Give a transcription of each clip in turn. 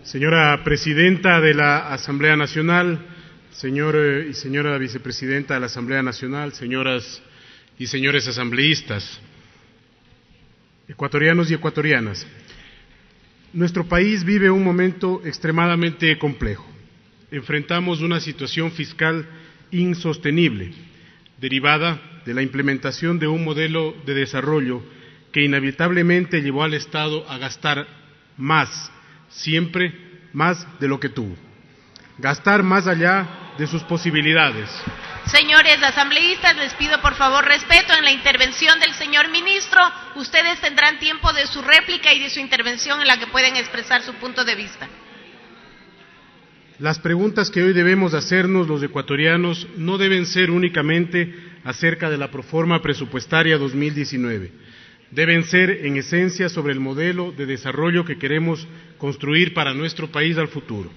Señora Presidenta de la Asamblea Nacional, señor y señora Vicepresidenta de la Asamblea Nacional, señoras y señores asambleístas, ecuatorianos y ecuatorianas, nuestro país vive un momento extremadamente complejo. Enfrentamos una situación fiscal insostenible, derivada de la implementación de un modelo de desarrollo que inevitablemente llevó al Estado a gastar más, siempre más de lo que tuvo. Gastar más allá de sus posibilidades. Señores asambleístas, les pido por favor respeto en la intervención del señor ministro. Ustedes tendrán tiempo de su réplica y de su intervención en la que pueden expresar su punto de vista. Las preguntas que hoy debemos hacernos los ecuatorianos no deben ser únicamente acerca de la proforma presupuestaria 2019. Deben ser, en esencia, sobre el modelo de desarrollo que queremos construir para nuestro país al futuro.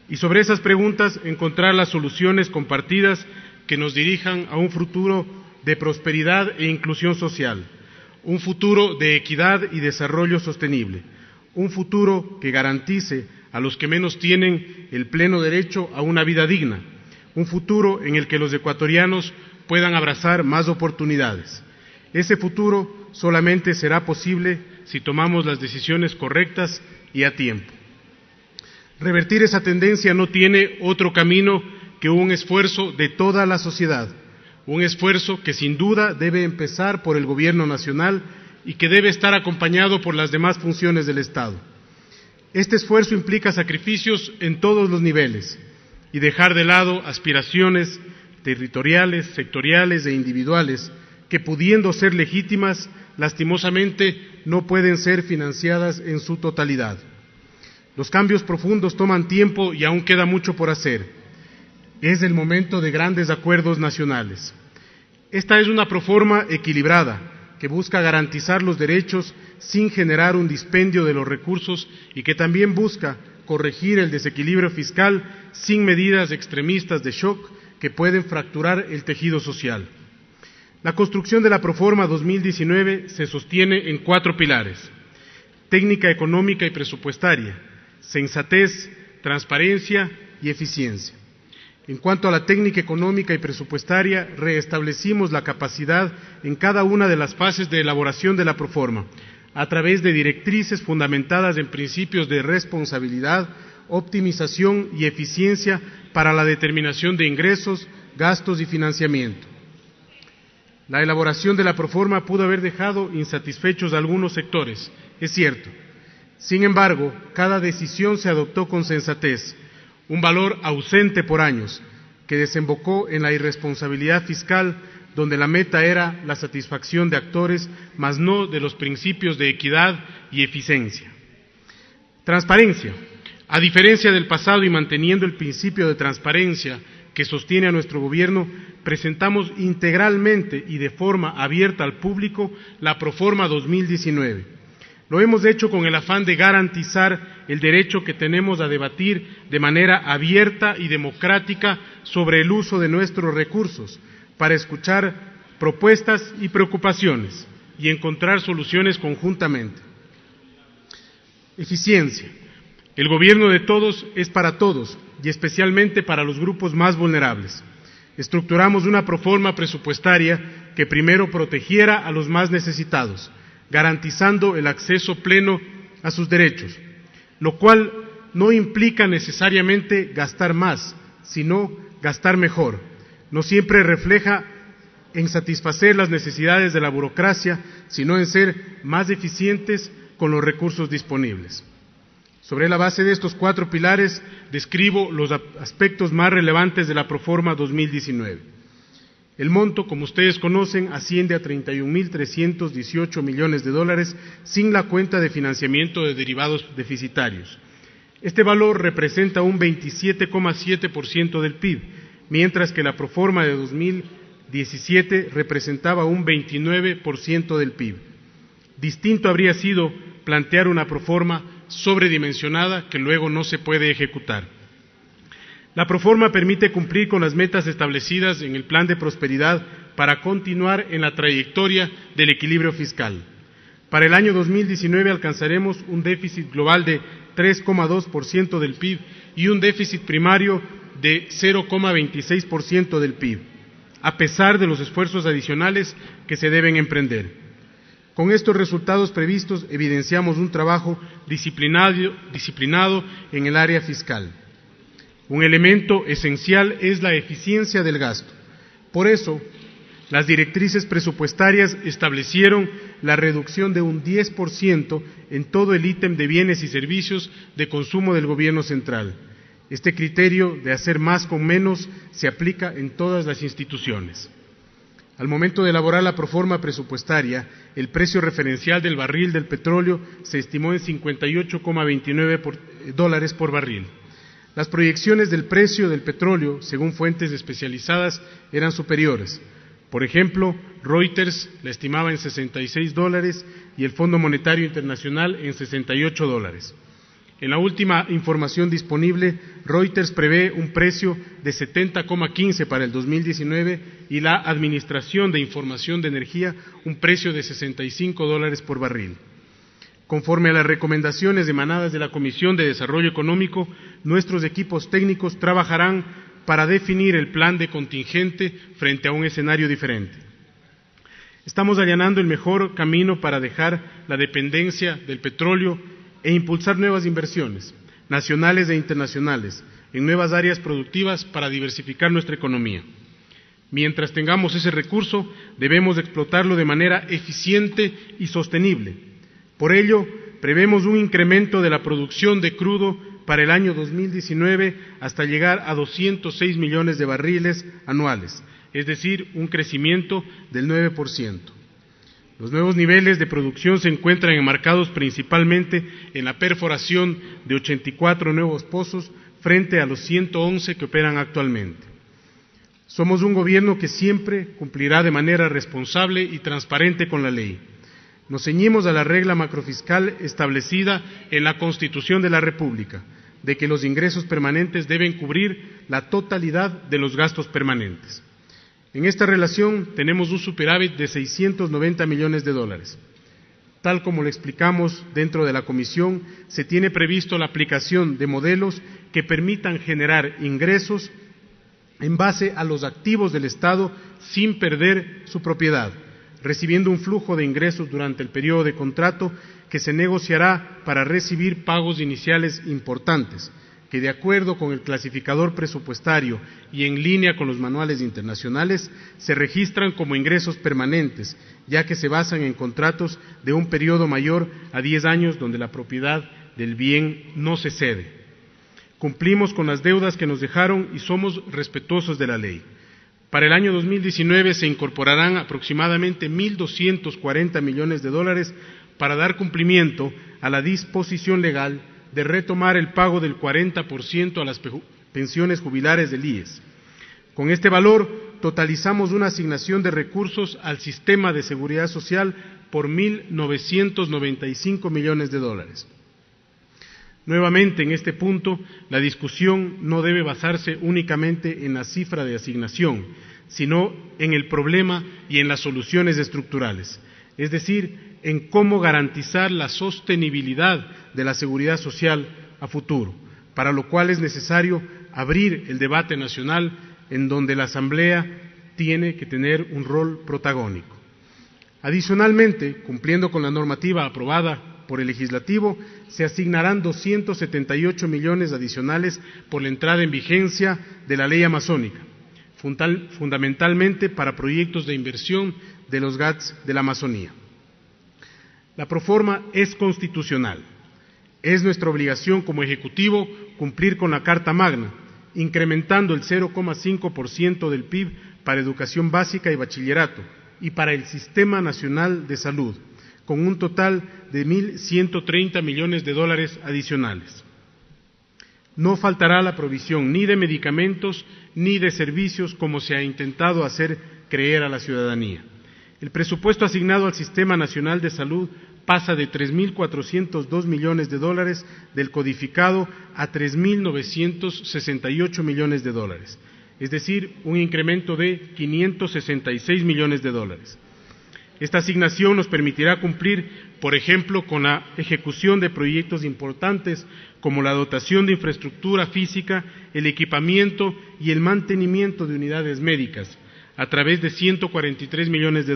Y sobre esas preguntas, encontrar las soluciones compartidas que nos dirijan a un futuro de prosperidad e inclusión social, un futuro de equidad y desarrollo sostenible, un futuro que garantice a los que menos tienen el pleno derecho a una vida digna, un futuro en el que los ecuatorianos puedan abrazar más oportunidades. Ese futuro solamente será posible si tomamos las decisiones correctas y a tiempo. Revertir esa tendencia no tiene otro camino que un esfuerzo de toda la sociedad, un esfuerzo que sin duda debe empezar por el Gobierno nacional y que debe estar acompañado por las demás funciones del Estado. Este esfuerzo implica sacrificios en todos los niveles y dejar de lado aspiraciones territoriales, sectoriales e individuales que, pudiendo ser legítimas, lastimosamente no pueden ser financiadas en su totalidad. Los cambios profundos toman tiempo y aún queda mucho por hacer. Es el momento de grandes acuerdos nacionales. Esta es una proforma equilibrada que busca garantizar los derechos sin generar un dispendio de los recursos y que también busca corregir el desequilibrio fiscal sin medidas extremistas de shock que pueden fracturar el tejido social. La construcción de la proforma 2019 se sostiene en 4 pilares: técnica económica y presupuestaria, sensatez, transparencia y eficiencia. En cuanto a la técnica económica y presupuestaria, reestablecimos la capacidad en cada una de las fases de elaboración de la proforma, a través de directrices fundamentadas en principios de responsabilidad, optimización y eficiencia para la determinación de ingresos, gastos y financiamiento. La elaboración de la proforma pudo haber dejado insatisfechos a algunos sectores, es cierto. Sin embargo, cada decisión se adoptó con sensatez, un valor ausente por años, que desembocó en la irresponsabilidad fiscal, donde la meta era la satisfacción de actores, mas no de los principios de equidad y eficiencia. Transparencia. A diferencia del pasado y manteniendo el principio de transparencia que sostiene a nuestro gobierno, presentamos integralmente y de forma abierta al público la proforma 2019. Lo hemos hecho con el afán de garantizar el derecho que tenemos a debatir de manera abierta y democrática sobre el uso de nuestros recursos, para escuchar propuestas y preocupaciones y encontrar soluciones conjuntamente. Eficiencia. El gobierno de todos es para todos y especialmente para los grupos más vulnerables. Estructuramos una proforma presupuestaria que primero protegiera a los más necesitados, garantizando el acceso pleno a sus derechos, lo cual no implica necesariamente gastar más, sino gastar mejor. No siempre refleja en satisfacer las necesidades de la burocracia, sino en ser más eficientes con los recursos disponibles. Sobre la base de estos 4 pilares, describo los aspectos más relevantes de la proforma 2019. El monto, como ustedes conocen, asciende a $31.318 millones sin la cuenta de financiamiento de derivados deficitarios. Este valor representa un 27,7% del PIB, mientras que la proforma de 2017 representaba un 29% del PIB. Distinto habría sido plantear una proforma sobredimensionada que luego no se puede ejecutar. La proforma permite cumplir con las metas establecidas en el Plan de Prosperidad para continuar en la trayectoria del equilibrio fiscal. Para el año 2019 alcanzaremos un déficit global de 3,2% del PIB y un déficit primario de 0,26% del PIB, a pesar de los esfuerzos adicionales que se deben emprender. Con estos resultados previstos evidenciamos un trabajo disciplinado en el área fiscal. Un elemento esencial es la eficiencia del gasto. Por eso, las directrices presupuestarias establecieron la reducción de un 10% en todo el ítem de bienes y servicios de consumo del Gobierno central. Este criterio de hacer más con menos se aplica en todas las instituciones. Al momento de elaborar la proforma presupuestaria, el precio referencial del barril del petróleo se estimó en $58,29 por barril. Las proyecciones del precio del petróleo, según fuentes especializadas, eran superiores. Por ejemplo, Reuters la estimaba en $66 y el Fondo Monetario Internacional en $68. En la última información disponible, Reuters prevé un precio de 70,15 para el 2019 y la Administración de Información de Energía un precio de $65 por barril. Conforme a las recomendaciones emanadas de la Comisión de Desarrollo Económico, nuestros equipos técnicos trabajarán para definir el plan de contingente frente a un escenario diferente. Estamos allanando el mejor camino para dejar la dependencia del petróleo e impulsar nuevas inversiones, nacionales e internacionales, en nuevas áreas productivas para diversificar nuestra economía. Mientras tengamos ese recurso, debemos explotarlo de manera eficiente y sostenible. Por ello, prevemos un incremento de la producción de crudo para el año 2019 hasta llegar a 206 millones de barriles anuales, es decir, un crecimiento del 9%. Los nuevos niveles de producción se encuentran enmarcados principalmente en la perforación de 84 nuevos pozos frente a los 111 que operan actualmente. Somos un gobierno que siempre cumplirá de manera responsable y transparente con la ley. Nos ceñimos a la regla macrofiscal establecida en la Constitución de la República, de que los ingresos permanentes deben cubrir la totalidad de los gastos permanentes. En esta relación tenemos un superávit de $690 millones. Tal como lo explicamos dentro de la Comisión, se tiene previsto la aplicación de modelos que permitan generar ingresos en base a los activos del Estado sin perder su propiedad, recibiendo un flujo de ingresos durante el periodo de contrato que se negociará para recibir pagos iniciales importantes, que de acuerdo con el clasificador presupuestario y en línea con los manuales internacionales, se registran como ingresos permanentes, ya que se basan en contratos de un periodo mayor a 10 años donde la propiedad del bien no se cede. Cumplimos con las deudas que nos dejaron y somos respetuosos de la ley. Para el año 2019 se incorporarán aproximadamente $1.240 millones para dar cumplimiento a la disposición legal de retomar el pago del 40% a las pensiones jubilares del IES. Con este valor, totalizamos una asignación de recursos al sistema de seguridad social por $1.995 millones. Nuevamente, en este punto, la discusión no debe basarse únicamente en la cifra de asignación, sino en el problema y en las soluciones estructurales, es decir, en cómo garantizar la sostenibilidad de la seguridad social a futuro, para lo cual es necesario abrir el debate nacional en donde la Asamblea tiene que tener un rol protagónico. Adicionalmente, cumpliendo con la normativa aprobada por el Legislativo, se asignarán 278 millones adicionales por la entrada en vigencia de la Ley Amazónica, fundamentalmente para proyectos de inversión de los GATS de la Amazonía. La proforma es constitucional. Es nuestra obligación como Ejecutivo cumplir con la Carta Magna, incrementando el 0,5% del PIB para educación básica y bachillerato y para el Sistema Nacional de Salud, con un total de $1.130 millones adicionales. No faltará la provisión ni de medicamentos ni de servicios como se ha intentado hacer creer a la ciudadanía. El presupuesto asignado al Sistema Nacional de Salud pasa de $3.402 millones del codificado a $3.968 millones, es decir, un incremento de $566 millones. Esta asignación nos permitirá cumplir, por ejemplo, con la ejecución de proyectos importantes como la dotación de infraestructura física, el equipamiento y el mantenimiento de unidades médicas, a través de $143 millones,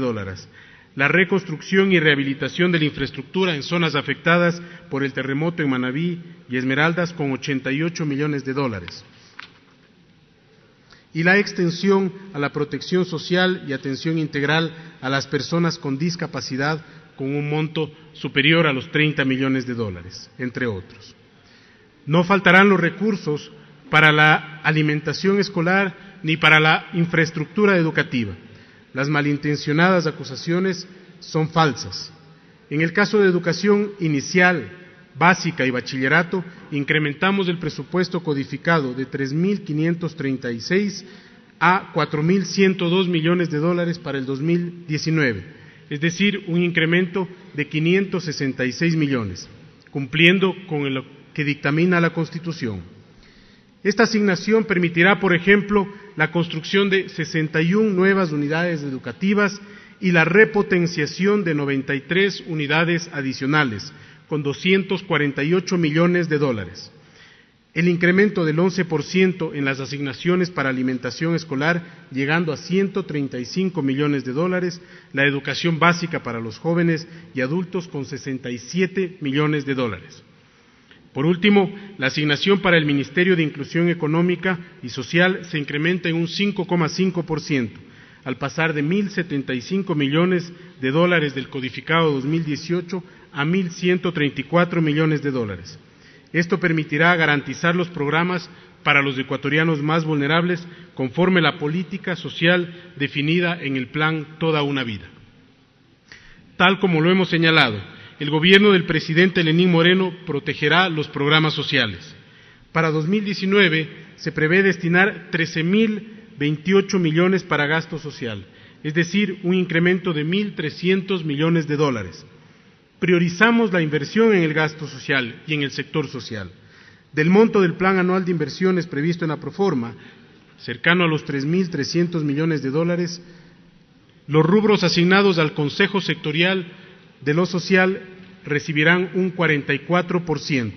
la reconstrucción y rehabilitación de la infraestructura en zonas afectadas por el terremoto en Manabí y Esmeraldas con $88 millones, y la extensión a la protección social y atención integral a las personas con discapacidad con un monto superior a los $30 millones, entre otros. No faltarán los recursos para la alimentación escolar ni para la infraestructura educativa. Las malintencionadas acusaciones son falsas. En el caso de educación inicial, básica y bachillerato, incrementamos el presupuesto codificado de 3.536 a 4.102 millones de dólares para el 2019, es decir, un incremento de 566 millones, cumpliendo con lo que dictamina la Constitución. Esta asignación permitirá, por ejemplo, la construcción de 61 nuevas unidades educativas y la repotenciación de 93 unidades adicionales, con $248 millones. El incremento del 11% en las asignaciones para alimentación escolar, llegando a $135 millones, la educación básica para los jóvenes y adultos con $67 millones. Por último, la asignación para el Ministerio de Inclusión Económica y Social se incrementa en un 5,5%, al pasar de $1.075 millones del codificado 2018 a $1.134 millones. Esto permitirá garantizar los programas para los ecuatorianos más vulnerables conforme a la política social definida en el plan Toda una Vida. Tal como lo hemos señalado, el gobierno del presidente Lenín Moreno protegerá los programas sociales. Para 2019 se prevé destinar 13.028 millones para gasto social, es decir, un incremento de $1.300 millones. Priorizamos la inversión en el gasto social y en el sector social. Del monto del plan anual de inversiones previsto en la proforma, cercano a los $3.300 millones, los rubros asignados al Consejo Sectorial de lo Social recibirán un 44%.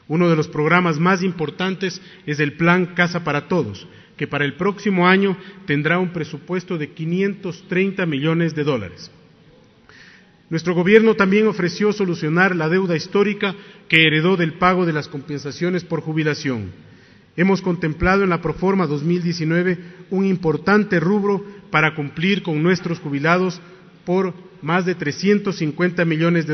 Uno de los programas más importantes es el Plan Casa para Todos, que para el próximo año tendrá un presupuesto de $530 millones. Nuestro gobierno también ofreció solucionar la deuda histórica que heredó del pago de las compensaciones por jubilación. Hemos contemplado en la Proforma 2019 un importante rubro para cumplir con nuestros jubilados por más de $350 millones,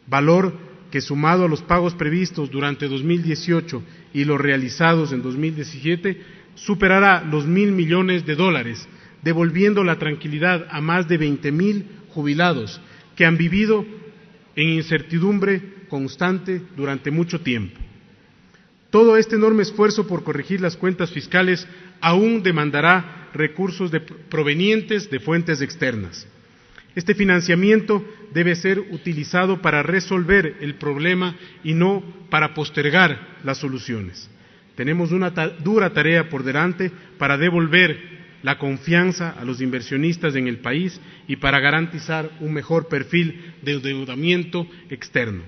valor que sumado a los pagos previstos durante 2018 y los realizados en 2017, superará los $1.000 millones, devolviendo la tranquilidad a más de 20.000 jubilados que han vivido en incertidumbre constante durante mucho tiempo. Todo este enorme esfuerzo por corregir las cuentas fiscales aún demandará recursos provenientes de fuentes externas. Este financiamiento debe ser utilizado para resolver el problema y no para postergar las soluciones. Tenemos una dura tarea por delante para devolver la confianza a los inversionistas en el país y para garantizar un mejor perfil de endeudamiento externo.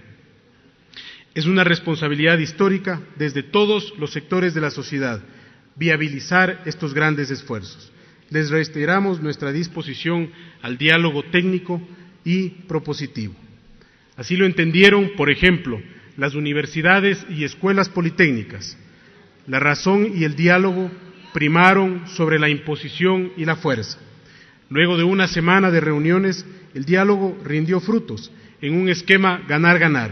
Es una responsabilidad histórica desde todos los sectores de la sociedad viabilizar estos grandes esfuerzos. Les reiteramos nuestra disposición al diálogo técnico y propositivo. Así lo entendieron, por ejemplo, las universidades y escuelas politécnicas. La razón y el diálogo primaron sobre la imposición y la fuerza. Luego de una semana de reuniones, el diálogo rindió frutos en un esquema ganar-ganar.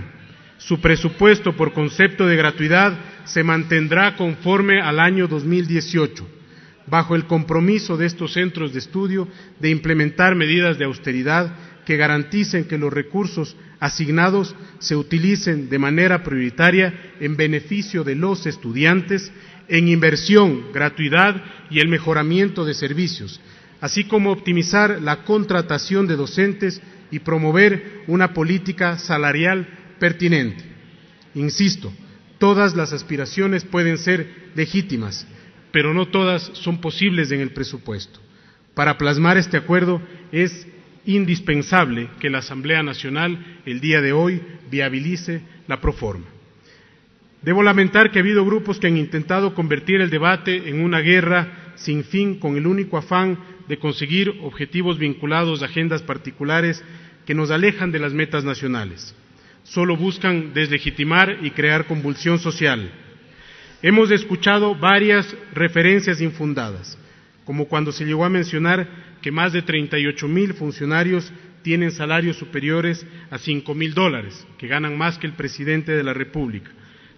Su presupuesto por concepto de gratuidad se mantendrá conforme al año 2018, bajo el compromiso de estos centros de estudio de implementar medidas de austeridad que garanticen que los recursos asignados se utilicen de manera prioritaria en beneficio de los estudiantes, en inversión, gratuidad y el mejoramiento de servicios, así como optimizar la contratación de docentes y promover una política salarial pertinente. Insisto, todas las aspiraciones pueden ser legítimas, pero no todas son posibles en el presupuesto. Para plasmar este acuerdo es indispensable que la Asamblea Nacional el día de hoy viabilice la proforma. Debo lamentar que ha habido grupos que han intentado convertir el debate en una guerra sin fin con el único afán de conseguir objetivos vinculados a agendas particulares que nos alejan de las metas nacionales. Solo buscan deslegitimar y crear convulsión social. Hemos escuchado varias referencias infundadas, como cuando se llegó a mencionar que más de 38,000 funcionarios tienen salarios superiores a $5,000, que ganan más que el presidente de la República.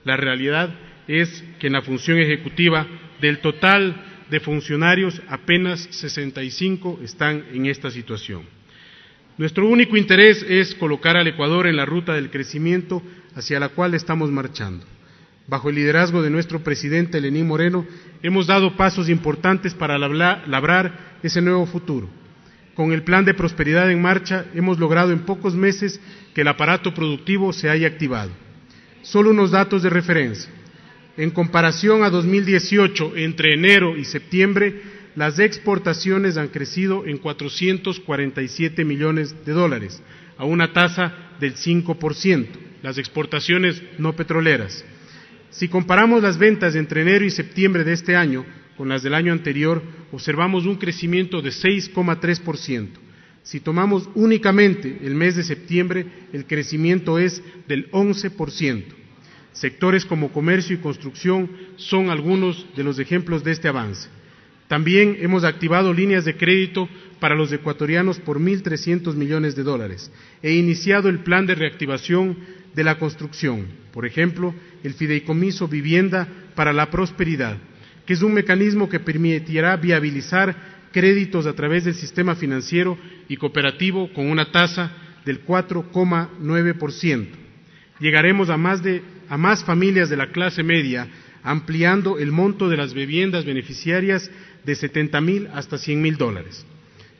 La realidad es que en la función ejecutiva, del total de funcionarios, apenas 65 están en esta situación. Nuestro único interés es colocar al Ecuador en la ruta del crecimiento hacia la cual estamos marchando. Bajo el liderazgo de nuestro presidente Lenín Moreno, hemos dado pasos importantes para labrar ese nuevo futuro. Con el Plan de Prosperidad en marcha, hemos logrado en pocos meses que el aparato productivo se haya activado. Solo unos datos de referencia. En comparación a 2018, entre enero y septiembre, las exportaciones han crecido en $447 millones, a una tasa del 5%, las exportaciones no petroleras. Si comparamos las ventas entre enero y septiembre de este año con las del año anterior, observamos un crecimiento de 6,3%. Si tomamos únicamente el mes de septiembre, el crecimiento es del 11%. Sectores como comercio y construcción son algunos de los ejemplos de este avance. También hemos activado líneas de crédito para los ecuatorianos por $1,300 millones e iniciado el plan de reactivación de la construcción, por ejemplo, el Fideicomiso Vivienda para la Prosperidad, que es un mecanismo que permitirá viabilizar créditos a través del sistema financiero y cooperativo con una tasa del 4,9%. Llegaremos a más familias de la clase media, ampliando el monto de las viviendas beneficiarias de $70,000 hasta $100,000.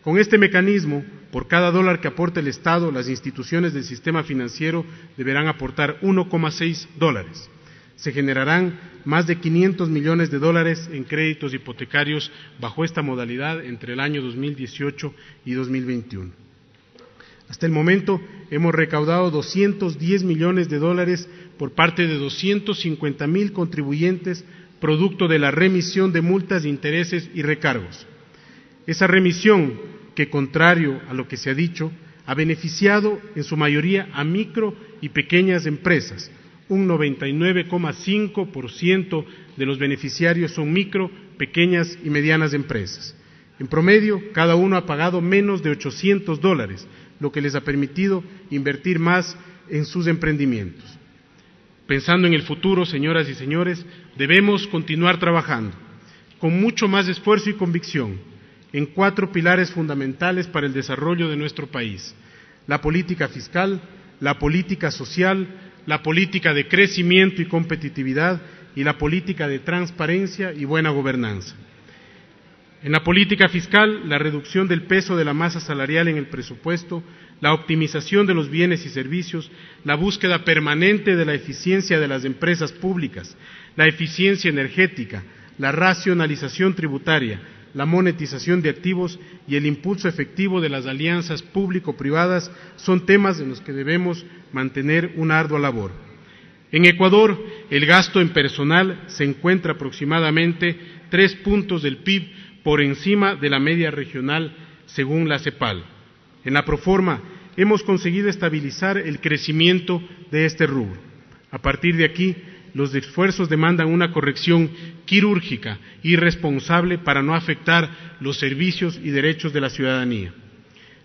Con este mecanismo, por cada dólar que aporte el Estado, las instituciones del sistema financiero deberán aportar $1,6. Se generarán más de $500 millones en créditos hipotecarios bajo esta modalidad entre el año 2018 y 2021. Hasta el momento hemos recaudado $210 millones por parte de 250,000 contribuyentes, producto de la remisión de multas, intereses y recargos. Esa remisión, que contrario a lo que se ha dicho, ha beneficiado en su mayoría a micro y pequeñas empresas. Un 99,5% de los beneficiarios son micro, pequeñas y medianas empresas. En promedio, cada uno ha pagado menos de $800, lo que les ha permitido invertir más en sus emprendimientos. Pensando en el futuro, señoras y señores, debemos continuar trabajando con mucho más esfuerzo y convicción en 4 pilares fundamentales para el desarrollo de nuestro país: la política fiscal, la política social, la política de crecimiento y competitividad y la política de transparencia y buena gobernanza. En la política fiscal, la reducción del peso de la masa salarial en el presupuesto, la optimización de los bienes y servicios, la búsqueda permanente de la eficiencia de las empresas públicas, la eficiencia energética, la racionalización tributaria, la monetización de activos y el impulso efectivo de las alianzas público-privadas son temas en los que debemos mantener una ardua labor. En Ecuador, el gasto en personal se encuentra aproximadamente 3 puntos del PIB por encima de la media regional, según la CEPAL. En la proforma hemos conseguido estabilizar el crecimiento de este rubro. A partir de aquí, los esfuerzos demandan una corrección quirúrgica y responsable para no afectar los servicios y derechos de la ciudadanía.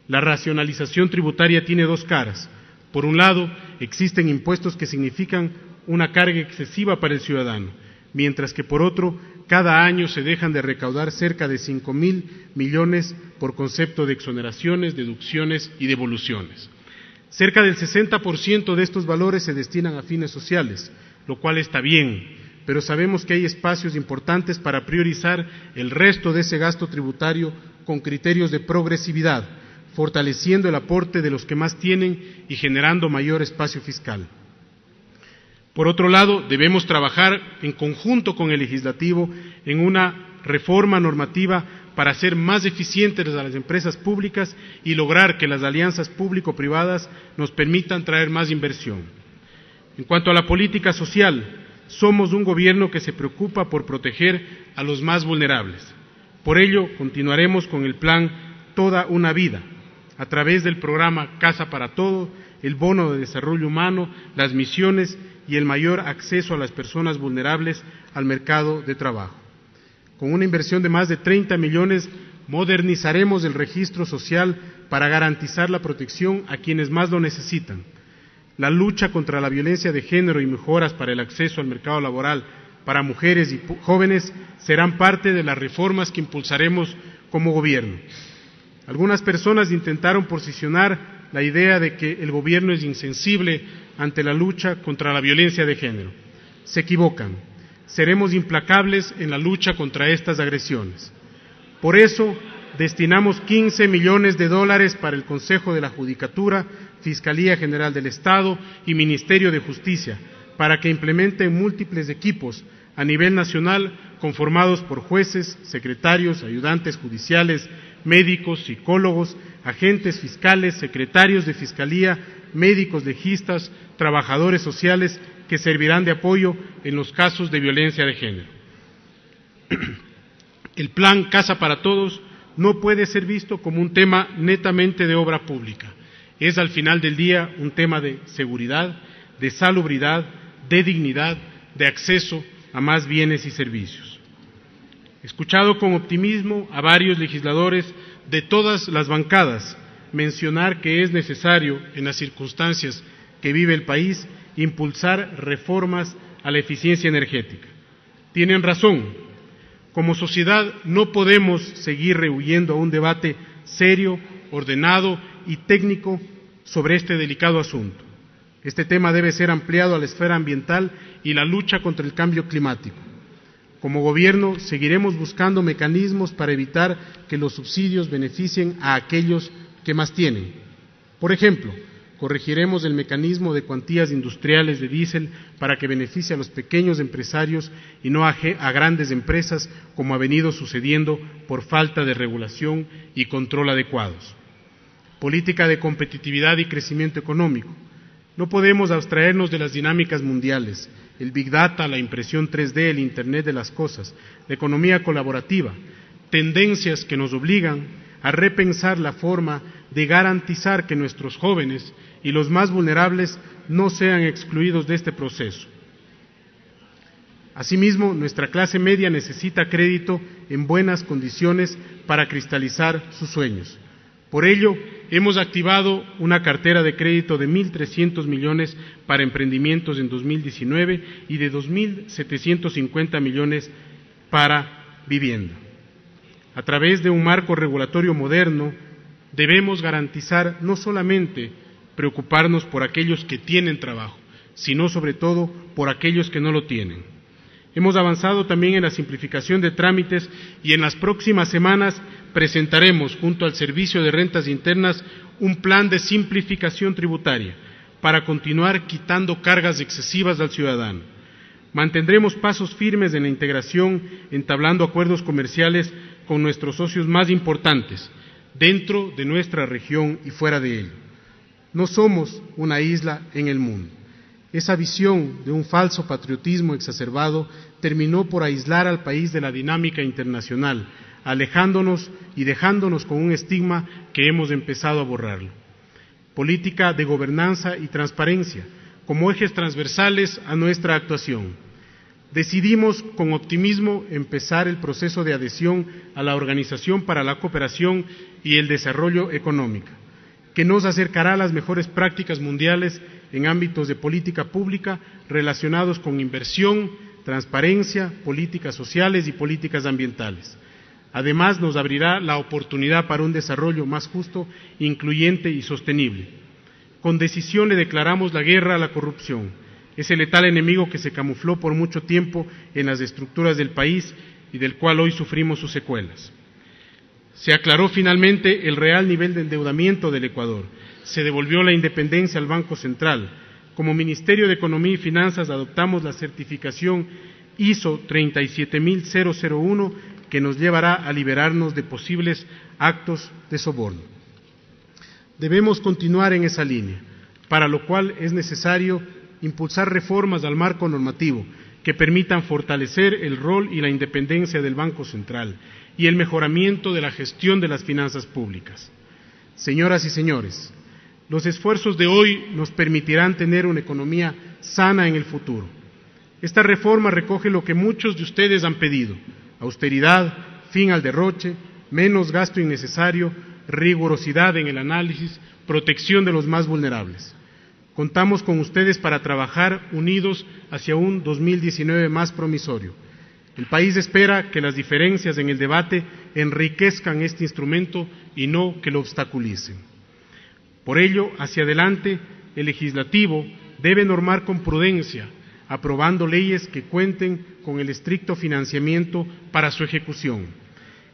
La racionalización tributaria tiene 2 caras. Por un lado, existen impuestos que significan una carga excesiva para el ciudadano, mientras que por otro, cada año se dejan de recaudar cerca de 5,000 millones por concepto de exoneraciones, deducciones y devoluciones. Cerca del 60% de estos valores se destinan a fines sociales, lo cual está bien, pero sabemos que hay espacios importantes para priorizar el resto de ese gasto tributario con criterios de progresividad, fortaleciendo el aporte de los que más tienen y generando mayor espacio fiscal. Por otro lado, debemos trabajar en conjunto con el legislativo en una reforma normativa para hacer más eficientes a las empresas públicas y lograr que las alianzas público-privadas nos permitan traer más inversión. En cuanto a la política social, somos un gobierno que se preocupa por proteger a los más vulnerables. Por ello, continuaremos con el plan Toda una Vida, a través del programa Casa para Todo, el bono de desarrollo humano, las misiones y el mayor acceso a las personas vulnerables al mercado de trabajo. Con una inversión de más de 30 millones, modernizaremos el registro social para garantizar la protección a quienes más lo necesitan. La lucha contra la violencia de género y mejoras para el acceso al mercado laboral para mujeres y jóvenes serán parte de las reformas que impulsaremos como gobierno. Algunas personas intentaron posicionar la idea de que el gobierno es insensible ante la lucha contra la violencia de género. Se equivocan. Seremos implacables en la lucha contra estas agresiones. Por eso, destinamos 15 millones de dólares para el Consejo de la Judicatura, Fiscalía General del Estado y Ministerio de Justicia, para que implementen múltiples equipos a nivel nacional conformados por jueces, secretarios, ayudantes judiciales, médicos, psicólogos, agentes fiscales, secretarios de Fiscalía, médicos legistas, trabajadores sociales, que servirán de apoyo en los casos de violencia de género. El plan Casa para Todos no puede ser visto como un tema netamente de obra pública. Es al final del día un tema de seguridad, de salubridad, de dignidad, de acceso a más bienes y servicios. He escuchado con optimismo a varios legisladores de todas las bancadas mencionar que es necesario, en las circunstancias que vive el país, impulsar reformas a la eficiencia energética. Tienen razón. Como sociedad no podemos seguir rehuyendo a un debate serio, ordenado y técnico sobre este delicado asunto. Este tema debe ser ampliado a la esfera ambiental y la lucha contra el cambio climático. Como gobierno seguiremos buscando mecanismos para evitar que los subsidios beneficien a aquellos que más tienen. Por ejemplo, corregiremos el mecanismo de cuantías industriales de diésel para que beneficie a los pequeños empresarios y no a grandes empresas, como ha venido sucediendo por falta de regulación y control adecuados. Política de competitividad y crecimiento económico. No podemos abstraernos de las dinámicas mundiales, el Big Data, la impresión 3D, el Internet de las cosas, la economía colaborativa, tendencias que nos obligan a repensar la forma de garantizar que nuestros jóvenes y los más vulnerables no sean excluidos de este proceso. Asimismo, nuestra clase media necesita crédito en buenas condiciones para cristalizar sus sueños. Por ello, hemos activado una cartera de crédito de 1.300 millones para emprendimientos en 2019 y de 2.750 millones para vivienda. A través de un marco regulatorio moderno, debemos garantizar no solamente preocuparnos por aquellos que tienen trabajo, sino sobre todo por aquellos que no lo tienen. Hemos avanzado también en la simplificación de trámites y en las próximas semanas presentaremos junto al Servicio de Rentas Internas un plan de simplificación tributaria para continuar quitando cargas excesivas al ciudadano. Mantendremos pasos firmes en la integración, entablando acuerdos comerciales con nuestros socios más importantes, dentro de nuestra región y fuera de ella. No somos una isla en el mundo. Esa visión de un falso patriotismo exacerbado terminó por aislar al país de la dinámica internacional, alejándonos y dejándonos con un estigma que hemos empezado a borrarlo. Política de gobernanza y transparencia como ejes transversales a nuestra actuación. Decidimos con optimismo empezar el proceso de adhesión a la Organización para la Cooperación y el Desarrollo Económico, que nos acercará a las mejores prácticas mundiales en ámbitos de política pública relacionados con inversión, transparencia, políticas sociales y políticas ambientales. Además, nos abrirá la oportunidad para un desarrollo más justo, incluyente y sostenible. Con decisión le declaramos la guerra a la corrupción, ese letal enemigo que se camufló por mucho tiempo en las estructuras del país y del cual hoy sufrimos sus secuelas. Se aclaró finalmente el real nivel de endeudamiento del Ecuador. Se devolvió la independencia al Banco Central. Como Ministerio de Economía y Finanzas adoptamos la certificación ISO 37001 que nos llevará a liberarnos de posibles actos de soborno. Debemos continuar en esa línea, para lo cual es necesario impulsar reformas al marco normativo que permitan fortalecer el rol y la independencia del Banco Central y el mejoramiento de la gestión de las finanzas públicas. Señoras y señores, los esfuerzos de hoy nos permitirán tener una economía sana en el futuro. Esta reforma recoge lo que muchos de ustedes han pedido: austeridad, fin al derroche, menos gasto innecesario, rigurosidad en el análisis, protección de los más vulnerables. Contamos con ustedes para trabajar unidos hacia un 2019 más promisorio. El país espera que las diferencias en el debate enriquezcan este instrumento y no que lo obstaculicen. Por ello, hacia adelante, el legislativo debe normar con prudencia, aprobando leyes que cuenten con el estricto financiamiento para su ejecución.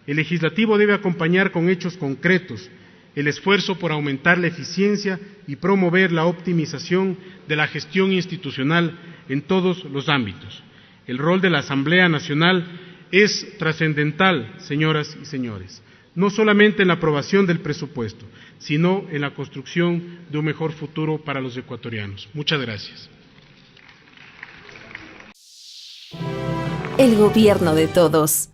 El legislativo debe acompañar con hechos concretos el esfuerzo por aumentar la eficiencia y promover la optimización de la gestión institucional en todos los ámbitos. El rol de la Asamblea Nacional es trascendental, señoras y señores, no solamente en la aprobación del presupuesto, sino en la construcción de un mejor futuro para los ecuatorianos. Muchas gracias. El gobierno de todos.